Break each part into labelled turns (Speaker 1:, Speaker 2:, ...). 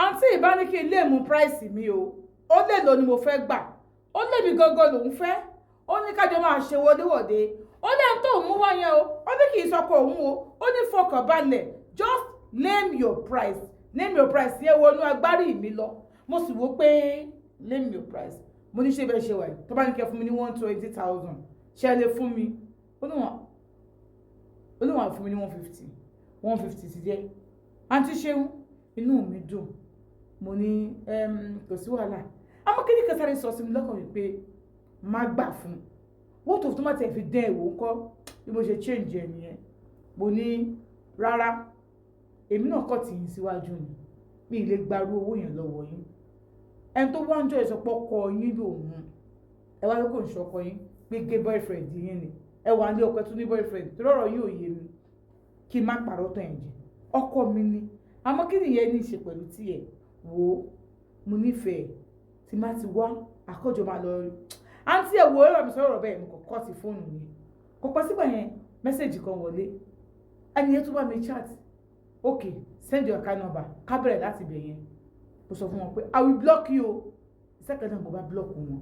Speaker 1: àǹtí ìbá ní kí n lè mú price mi o ó lè lò ní mo fẹ́ gbà ó lè mi gangan lòún fẹ́ ó ní kájọ máa ṣe wọléwọ̀de ó lẹ́yìn tó mú wá yẹn o ó ní kì í sọkọ òun o ó ní fọkànbalẹ̀ just name your price yẹn wọnú agbárí mi lọ mo sì wò pé name your price mo ní ṣe bẹ́ẹ̀ ṣe wà tó bá ní kẹ́ fún mi ní 120,000 ṣe lè fún mi ó ní wọ́n fún mi ní 150 ti jẹ́ àǹtí ṣeun inú mi dùn mo ní kò sí wàhálà àmọ́ kí ni kẹsàrí sọ sí mi lọ́kàn wípé má gbà fún what of tó má tẹ̀ fi dẹ́ ìwò ńkọ́ bí mo ṣe change ẹ̀ nìyẹn mo ní rárá èmi náà kọ́ tì yín síwájú ni mi ì lè gbarú owó yẹn lọ́wọ́ yín ẹni tó wá ń jọ ìsọpọ̀ kọ yín lòun ẹ wá lóko ìṣọkọ yín pé gay boyfriend yín ni ẹ wà ní ọkọ tó ní boyfriend tó rọrọ yóò yé mi kí n má pàrọ̀ tán ẹ̀ jẹ ọkọ mi ni àmọ́ kí nìyẹn ní í ṣe pẹ̀lú tiẹ̀ wò ó mo nífẹ̀ẹ́ tí má ti wá àkójọ máa lọ rí àǹtí ẹ̀ wò ó rà mí sọ̀rọ̀ bẹ́ẹ̀ mo kàn kọ́ ti fóònù mi kò pẹ́ sígbà yẹn mẹ́sẹ̀gì kan wọlé ẹni yẹn tó bá mi chat okay send your account number ká bẹ̀rẹ̀ láti bẹ̀ yẹn mo sọ fún wọn pé I will block you second time mo bá block wọn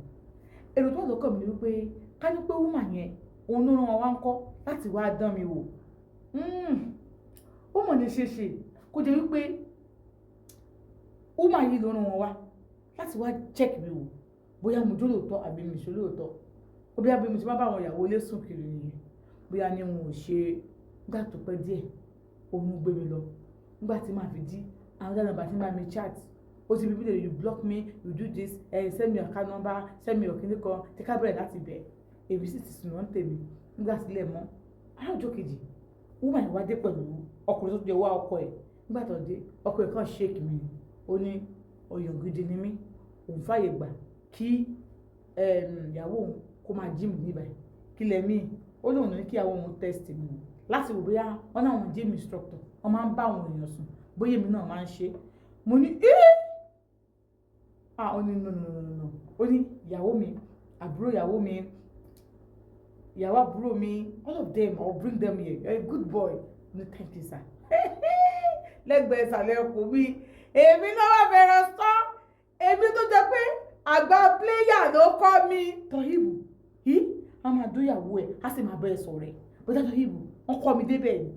Speaker 1: èrò tó lọ́kàn mi ni wípé ká ní pé woman yẹn òun ló ràn wọn wá ń kọ́ láti wá dán mi wò ó mọ̀ ní ṣe kó jẹ́ wípé woman yìí ló ràn wọn wá láti wá check mi wò bóyá mo jó lóòótọ́ àbí mi ṣe lóòótọ́ ó bí abẹ́ mi ti má bá àwọn ìyàwó ilé sùn kiri nìyẹn bóyá ni wọn ò ṣe gbà tó pẹ́ díẹ̀ òun gbé mi lọ nígbà tí màá fi jí àwọn dáná bá ti bá mi chat ó ti bí bí you block me you do this send me your account number send me your kíní kan tí ká bẹ̀rẹ̀ láti bẹ̀ èmi sì ti sùn wọ́n tèmi nígbà tí ilẹ̀ mọ́ alájọ́ kejì woman wá dé pẹ̀lú ọkùnrin tó jẹ́ wá ọkọ ẹ̀ nígbà tó dé ọkọ ẹ̀ kàn shake mi ó ní ọ̀yàn gidi ni mí òun fàyè gbà kí ìyàwó òun kó máa jí mi níbẹ̀ kí lẹ̀ mí ó lóun ní kí ìyàwó òun test mi láti wò bóyá wọn náà wọn gym instructor wọn máa ń bá àwọn èèyàn sùn bóyá èmi náà máa ń ṣe mo ní ó ní no ó ní ìyàwó mi àbúrò ìyàwó mi ìyàwó àbúrò mi all of them I will bring them here you're a good boy no thank you sir lẹ́gbẹ̀ẹ́ ìsàlẹ̀ ọkọ̀ mi èmi náà wà bẹ̀rẹ̀ sọ èmi tó jẹ́ pé àgbà pléyà ló kọ́ mi Tọ́yìbù yìí a máa dóyàwó ẹ̀ á sì máa bẹ̀rẹ̀ sọ̀rọ̀ ẹ̀ bọ́dá Tọ́yìbù wọ́n kọ́ mi débẹ̀ ni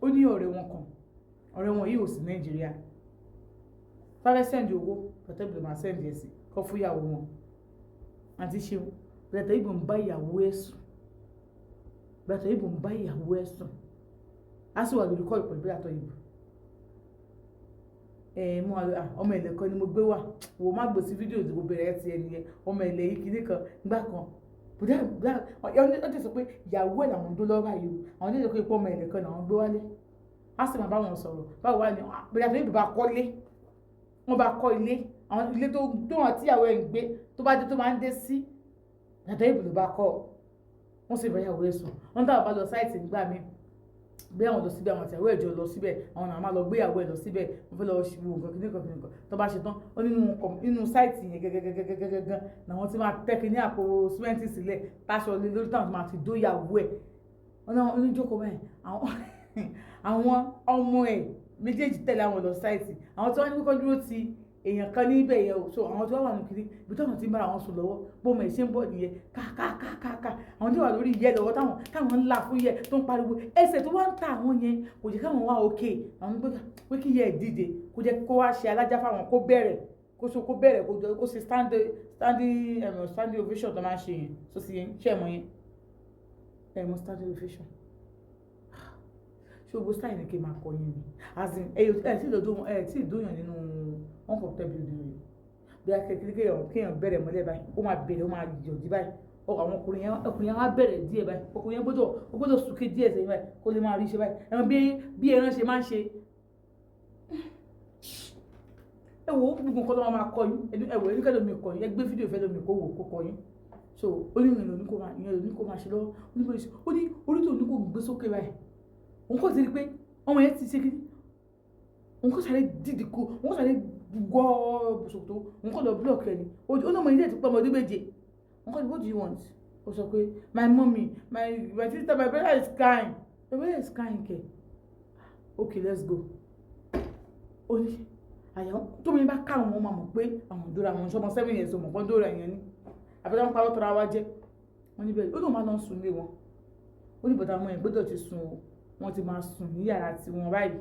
Speaker 1: ó ní ọ̀rẹ́ wọn kan ọ̀rẹ́ wọn yìí ò sí Nàìjíríà fẹ́rẹ́ sẹ́ndì owó pẹ̀tẹ́bìlì máa sẹ́ndì ẹ̀ sí kọ́ fún ìyàwó wọn àti ṣeun bọ́dá Tọ́yìbù ń bá ìyàwó ẹ̀ sùn bọ́dá Tọ́yìbù ń bá ìyàwó ẹ̀ sùn á sì wà lórí kọ́ọ̀lù pẹ̀lú bọ́dá Tọ́yìbù mo ọmọ ẹ̀lẹ́ kan ni mo gbé wà wò má gbèsè fídíò tí mo bẹ̀rẹ̀ ẹ̀ ti ẹni yẹn ọmọ ẹ̀lẹ́ yìí kìíní kan gbá kan bùdá ó ti sọ pé ìyàwó ẹ̀ làwọn tó lọ́ọ́ báyìí o àwọn tó sọ pé ọmọ ẹ̀lẹ́ kan làwọn gbé wálé á sì máa bá wọn sọ̀rọ̀ báwo wá ní bóyá tó níbi bá kọ́lé wọ́n bá kọ́ ilé àwọn ilé tó wọn tí ìyàwó ẹ̀ ń gbé tó bá dé tó máa ń dé sí dàdá ìbùdó bá kọ́ wọ́n sì bá ìyàwó ẹ̀ sùn wọ́n dábàá bá lọ sáìtì nígbà míì bí àwọn lọ síbẹ̀ àwọn àti ìyàwó ẹ̀jọ́ lọ síbẹ̀ àwọn náà máa lọ gbé ìyàwó ẹ̀ lọ síbẹ̀ wọ́n fẹ́ lọ wo nǹkan kìnnìkan tó bá ṣe tán ó nínú sáìtì yẹn gẹ́gẹ́gẹ́gẹ́gẹ́gẹ́ làwọn ti máa tẹ́kì ní àpò símẹ́ǹtì sílẹ̀ táṣọ lé lórí táwọn ti máa fi dó ìyàwó ẹ̀ wọ́n náà oníjókòó báyìí àwọn ọmọ ẹ̀ méjèèjì tẹ̀lé àwọn lọ sáìtì àwọn tí wọ́n ní kó dúró ti èèyàn kan níbẹ̀ yẹn o so àwọn tí wọ́n wà ní kiri ibi táwọn ti ń bára wọn sùn lọ́wọ́ bóun ẹ̀ ṣe ń bọ̀ nìyẹn káàkáàkáàká àwọn tí wà lórí ìyẹ́ lọ́wọ́ táwọn ńlá fún yẹ tó ń pariwo ẹsẹ̀ tó wá ń ta àwọn yẹn kò jẹ́ káwọn wá òkè àwọn pé kí yẹ ẹ̀ dìde kó jẹ́ kó wá ṣe alájá fáwọn kó bẹ̀rẹ̀ kó ṣe standing ovation tó máa ń ṣe yẹn tó sì yẹn ṣe ẹ̀mọ yẹn ẹ̀mọ standing ovation ṣé gbogbo style ni kí n máa kọ yín ni as in tí ìdóyàn nínú uncomfortable rẹ̀ bí a kéèyàn bẹ̀rẹ̀ mọ́lẹ̀ báyìí ó máa bẹ̀rẹ̀ ó máa yọ̀dí báyìí àwọn ọkùnrin yẹn wá bẹ̀rẹ̀ díẹ̀ báyìí ọkùnrin yẹn gbọ́dọ̀ súnkè díẹ̀ sẹ́yìn báyìí kó lè máa rí ṣe báyìí ẹ̀wọ̀n bí ẹran ṣe máa ń ṣe ẹ wo gbogbo nǹkan tó máa kọ yín ẹ wo ẹni kẹ́lẹ́ mi kọ yín ẹ gbé fídíò fẹ́ lómi kó wò kó kọ yín so onírin ló ní kó máa ṣe lọ́wọ́ ó ní orí tó ní kó gbé sókè báyìí òun kò sí rí pé ọmọ yẹn ti ṣe kí òun kò sáré dìde kó òun kò sáré gbọ́ bùsùtò òun kò lọ búlọ̀kì ẹni ó ní ọmọ ilé ẹ̀ ti pẹ́ ọmọdé méje òun kò ní what do you want ó sọ pé my mommy my sister my brother is crying my brother is crying kẹ okay let's go ó ní àyà tó mi bá ká àwọn ọmọ mọ̀ pé àwọn dóra àwọn ṣọmọ 7 years ọmọ kan dóra yẹn ní àbẹ́tà wọn parọ́ tọ́ra wá jẹ́ wọ́n níbẹ̀ ó lóun máa lọ sùn lé wọn ó ní bọ̀dá ọmọ yẹn gbọ́dọ̀ ti sùn o wọ́n ti máa sùn ní yàrá tí wọ́n báyìí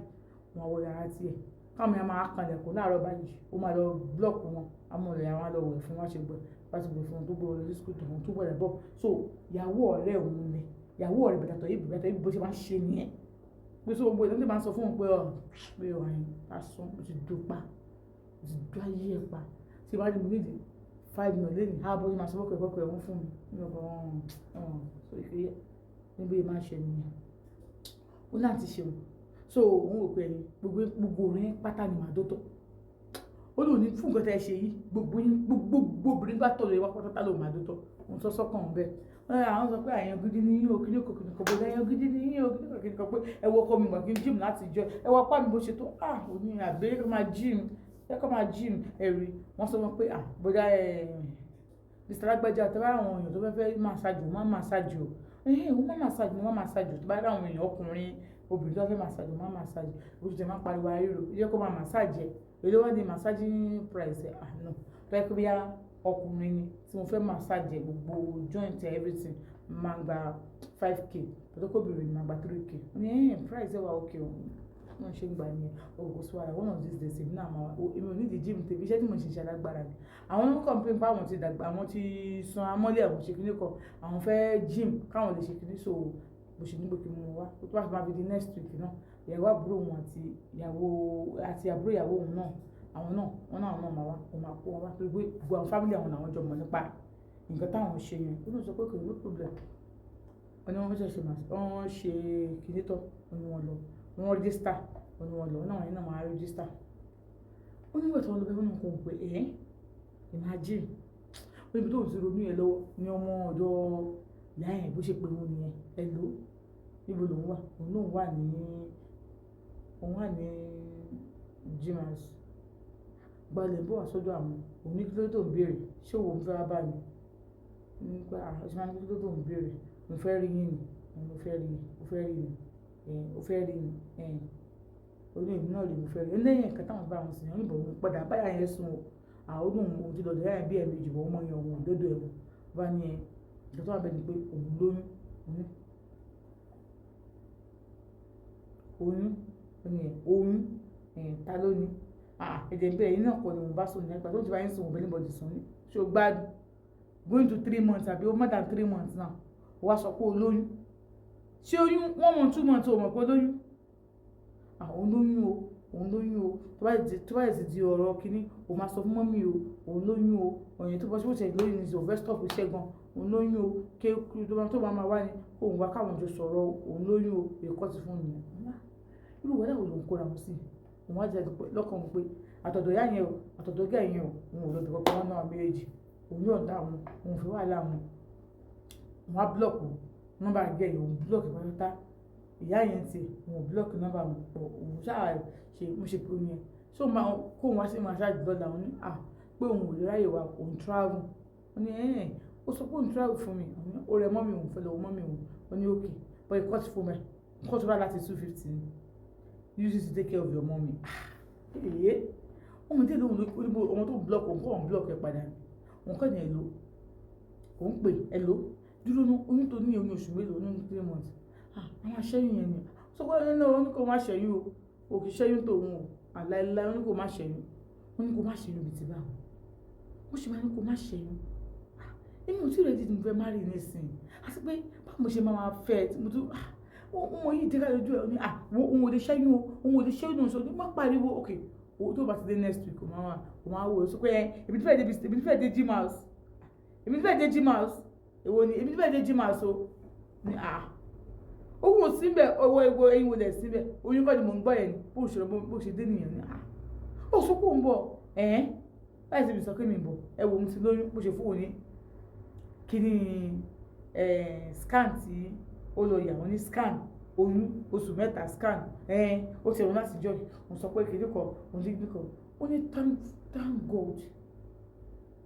Speaker 1: wọ́n wọ yàrá tiẹ̀ káwọn yẹn máa kanlẹ̀ kó láàárọ̀ báyìí ó máa lọ blọ́ọ̀kù wọn amọ̀lẹ̀ àwọn lọ wẹ̀ fún wọn ṣe gbọ́ láti gbọ́ fún wọn tó gbọ́ lọ sí skul tó wọn tó gbọ́dọ̀ bọ̀ so ìyàwó ọ̀rẹ́ òun ni ìyàwó ọ̀rẹ́ bẹ̀tàtọ̀ yìí bó ṣe máa ń ṣe nìyẹn pé so gbogbo ìdánwò máa ń sọ fún wọn pé ọ̀hìn lásán ó ti dópa ó ti dó ayé ẹ̀ pa tí wọ́n á ní mo nídìí 5 million lẹ́yìn ààbò yìí máa sọ fọ́kọ̀ ẹ̀kọ́kọ̀ ẹ̀wọ̀n fún mi ní ọkọ̀ so ìfẹ́ níbi máa ṣe nìyẹn ó láti ṣeun so òun ò pé ẹni gbogbo orin pátá ni màá dótó ó lò ní fún nǹkan tẹ́ ẹ ṣe yìí gbogbo obìnrin bá tọ̀lọ̀ ìwà pátá ló màá dótó òun sọ sọ́kàn ń bẹ́ẹ̀ àwọn sọ pé àyàn gidi ní yín o kí ní kò kìnnìkan bó lẹ́yìn gidi ní yín o kí ní kò kìnnìkan pé ẹ wọ ọkọ mi mọ̀ kí n gym láti jọ ẹ wọ apá mi bó ṣe tó òní àbẹ́rẹ́ kó máa gym ẹ̀rí wọ́n sọ wọn pé bóyá Mr. Lágbájá tó bá àwọn èèyàn tó fẹ́ massage o má massage o ó má massage mo má massage o tó bá rí àwọn èèyàn ọkùnrin obìnrin tó fẹ́ massage o má massage o ti máa pariwo àríro ilé kó máa massage ẹ èlé wọ́n di massaging price ẹ̀ no tó yẹ kó bí ọkùnrin ni tí mo fẹ́ massage ẹ gbogbo joint everything máa gba 5k pẹ̀lúkọ́bìnrin ni máa gba 3k ní price ẹ̀ wà okay o wọ́n ṣe ń gbà ní ọgọ́ sọ́wọ́ra one of these days èmi náà máa èmi ò ní di gym tèmi iṣẹ́ tí mo ṣe ṣe alágbára ni àwọn ló ń complain pé àwọn ti dàgbà àwọn ti san amọ́lé àwọn ṣe kíní kan àwọn fẹ́ gym káwọn lè ṣe kíní so bó ṣe nígbò kí mo wá ó tó bá fi máa fi di next week náà ìyàwó àbúrò wọn àti àbúrò ìyàwó òun náà àwọn náà wọn náà máa wá wọn máa kó wọn wá torí pé gbogbo àwọn family àwọn làwọn jọ mọ̀ nípa nǹkan táwọn ṣe yẹn ó ló sọ pé kò ní problem wọn ni wọn fẹ́ ṣe kíní tán wọn ni wọn lọ wọ́n register wọ́n ní wọ́n lọ náà wọ́n náà máa register ó nígbà tí wọ́n lọ bẹ́ẹ̀ wọ́n kò pé imagine ó níbi tó ń ti ronú yẹn lọ́wọ́ ní ọmọ ọ̀dọ́ ìyá yẹn bó ṣe pé wọn nìyẹn ẹ̀ló níbo lòun wà òun náà wà ní gyms gbalẹ̀ bó wà sọ́dọ̀ àwọn òun ní kí ló tó ń béèrè ṣé òun fẹ́ wá bá mi nípa àṣẹ máa ní kí ló tó ń béèrè mo fẹ́ rí yín ni mo fẹ́ rí ni ó fẹ́ rí ni orí èmi náà lè mo fẹ́ rí lẹ́yìn ẹ̀ka táwọn bá wọn sìn yàn níbọn padà báyà yẹn sùn àwọn òun ti lọ́dọ̀ yáyà bí ẹ̀mejì bọ̀ ọmọ yẹn òun òdodo ẹ̀wọ̀n bá ní ìjọ tó wà bẹ́ẹ̀ ni pé òun lóyún ta ló ní ẹ̀jẹ̀ bẹ́ẹ̀ yín náà kọ́ ni mo bá sùn nípa tó ti bá yín sùn òbí níbọ̀dì sùn ní ṣó gbádùn going to 3 months àbí more than 3 months now wá sọ pé o lóyún ṣé oyún 1 month 2 months o mọ̀ pé lóyún òun lóyún o tó bá yẹ ti di ọ̀rọ̀ kínní o máa sọ fún mọ́mí o òun lóyún o ọ̀yìn tó bọ́ sí òṣèlú lóyún ní ìṣòwò stop iṣẹ́ gan òun lóyún o kéèkú tó bá máa wá ní òun wá káwọn jọ sọ̀rọ̀ òun lóyún o èkó ti fún mi irú wẹ́dà wo ló ń kóra wọn sí òun wá jẹ́ lọ́kàn pé àtọ̀dọ̀ yá yẹn o àtọ̀dọ̀ gẹ̀ yẹn o òun ò lọ́dọ̀ kọ́kọ́ wọn náà méjèèjì òun yóò dá wọn òun fi wà láwọn òun á búlọ̀kù nọ́mbà gẹ̀ yẹn òun búlọ̀kù pátá ìyá yẹn ti òun búlọ̀kù nọ́mbà wọn pọ̀ òun ṣáà ṣe mo ṣe pé omi ẹ̀ so máa kó wọn wá sí máa ṣáàjì lọ́la wọn ní pé òun ò lè ráyè wa òun travel wọn ní ó sọ pé òun travel fún mi ó rẹ mọ́mì òun fẹ́ lọ́wọ́ mọ́mì òun wọn ní òkè but ìkọ́ ti fún mi kọ́ tó rà láti 250 ni use it to take care of your mommy ọmọdé lóhun olùbò ọmọ tó block òun kọ́ òun block ẹ̀ padà òun kọ́ ní ẹ̀lò òun pè ẹ̀lò dúró ní oyún tó ní oyún oṣù mélòó ní 3 months àwọn aṣẹ́yìn yẹn ni sọ pé ẹni náà wọ́n ní kó má ṣẹ́yìn o òkè ṣẹ́yìn tó òun o àláìláì wọ́n ní kó má ṣẹ́yìn wọ́n ní kó má ṣẹ́yìn ibi tí bá wọ́n ṣe máa ní kó má ṣẹ́yìn èmi ò tí rẹ̀ dídì mo fẹ́ má rí nísìnyí àti pé báwo mo ṣe máa fẹ́ tí mo tún ọmọ yìí dé káyọ̀ ojú ẹ̀ ní òun ò lè ṣẹ́yìn o òun ò lè ṣẹ́yìn o sọ ní má pariwo ok owó tó bá ti dé next week o máa wò ó sọ pé èmi tí fẹ́ dé gym house èwo ni èmi tí fẹ́ dé gym house o ní owó síbẹ̀ owó egbò ẹyin wo lẹ̀ síbẹ̀ oyún kọ́ ni mò ń gbọ́ yẹn ni bó ṣe dé nìyẹn ni ó sọ pé òun bọ̀ láì síbi sọ pé mi bọ̀ ẹ wò ó ti lóyún bó ṣe fún òní kí ni scan tí ó lọ yà wọ́n ní scan oyún oṣù 3 scan ó ti ẹ̀rọ láti jọ òun sọ pé kìdí kan òun dígbì kan ó ní thank God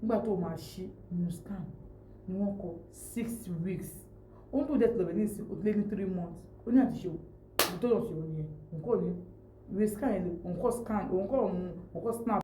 Speaker 1: nígbà tó máa ṣí nínú scan ni wọ́n kọ 6 weeks òun tó dẹ̀ tẹ̀lé ní ìsìn ó lé ní 3 months ó ní àti ṣe òun tó lọ ṣe òun yẹn nǹkan ní ìwé scan yẹn òun kọ́ scan òun kọ́ snap